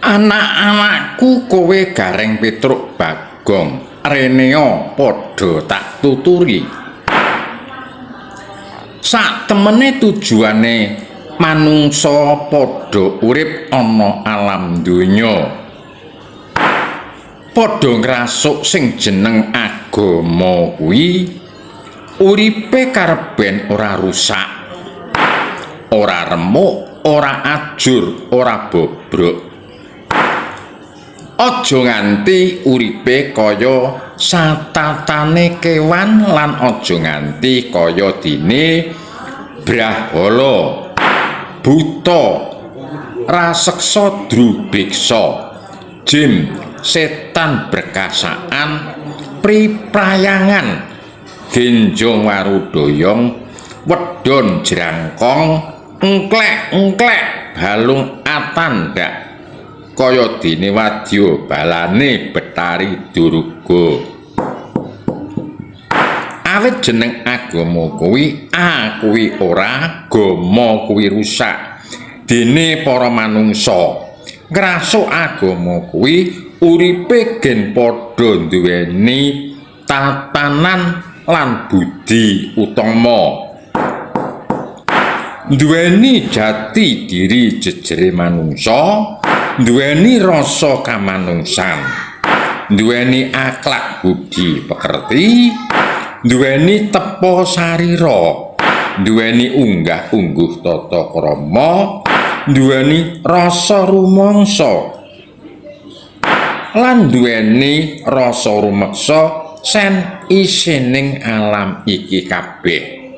Anak-anakku kowe Gareng Petruk Bagong Reneo padha tak tuturi. Sak temene tujuane manungsa padha urip ana alam donya. Padha ngrasuk sing jeneng agama kuwi uripe kareben ora rusak, ora remuk, ora ajur, ora bobrok. Aja nganti uripe kaya satatane kewan lan aja nganti kaya dene brahala, buta, raseksa drubiksa, jin, setan berkasaan, priprayangan, genjong warudoyong, wedon jerangkong, engklek-engklek, balung atandak, kaya dene wadya balane Betari Durga. Awit jeneng agama kuwi kuwi ora, agama kuwi rusak. Dene para manungsa ngrasuk agama kuwi uripe gen padha duweni tatanan lan budi utama. Duweni jati diri jejere manungsa, duweni rasa kamanungsan, duweni akhlak budi pekerti, duweni tepa sarira, duweni unggah-ungguh tata krama, duweni rasa rumangsa, lan duweni rasa rumeksa sen isining alam iki kabeh.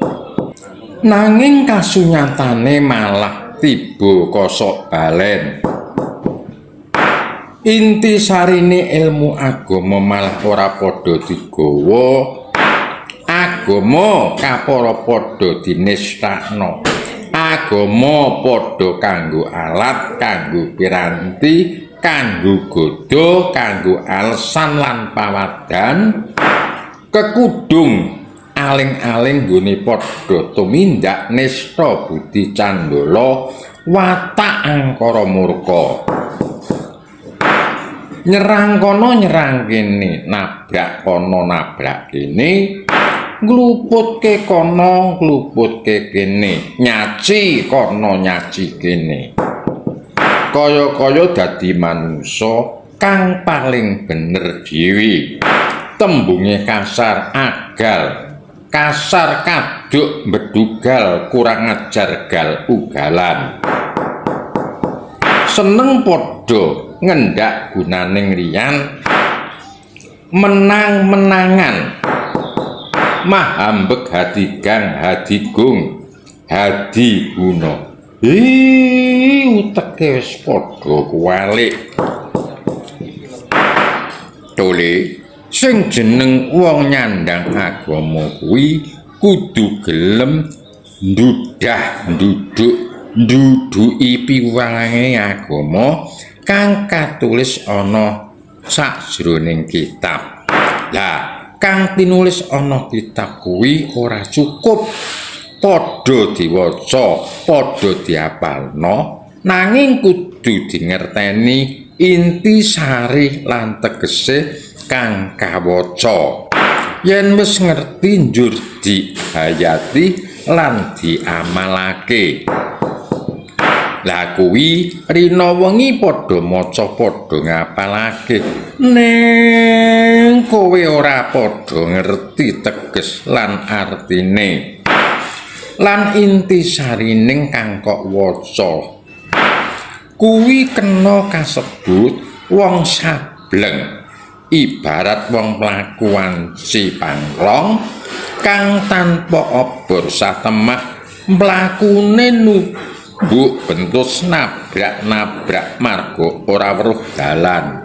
Nanging kasunyatane malah tiba kosok balen. Inti sarine ilmu agama malah ora padha digawa. Agama kapara padha dinistakno. Agama padha kanggo alat, kanggo piranti, kanggo godha, kanggo alesan lan pawadan, kekudung aling-aling nggone padha tumindak nista budi candala, watak angkara murka. Nyerang kono nyerang kene, nabrak kono nabrak kene, ngluputke kono ngluputke kene, nyaci kono nyaci kene. Kaya-kaya dadi manungsa kang paling bener dhewe. Tembunge kasar agal, kasar kaduk bedugal, kurang ajar gal ugalan. Seneng padha ngendak gunaning liyan, menang-menangan, mahambek hadigang hadigung, hadi guna. Uteke wis padha kuwalik. Tole sing jeneng wong nyandang agama kuwi kudu gelem ndudah nduduk nduduki piwulange agama kang katulis ana sajroning kitab. Lah, kang tinulis ana kitab kuwi ora cukup padha diwaca, padha diapalno, nanging kudu dingerteni inti sari lan tegese kang kawaca. Yen wis ngerti njur dihayati lan diamalake. Lah kuwi rina wengi padha maca padha ngapalake. Ning kowe ora padha ngerti teges lan artine. Lan inti sarining kang kok waca. Kuwi kena kasebut wong sableng. Ibarat wong pelakuan si panglong kang tanpa obor satemah mlakune nubuk bentus nabrak-nabrak marga ora weruh dalan.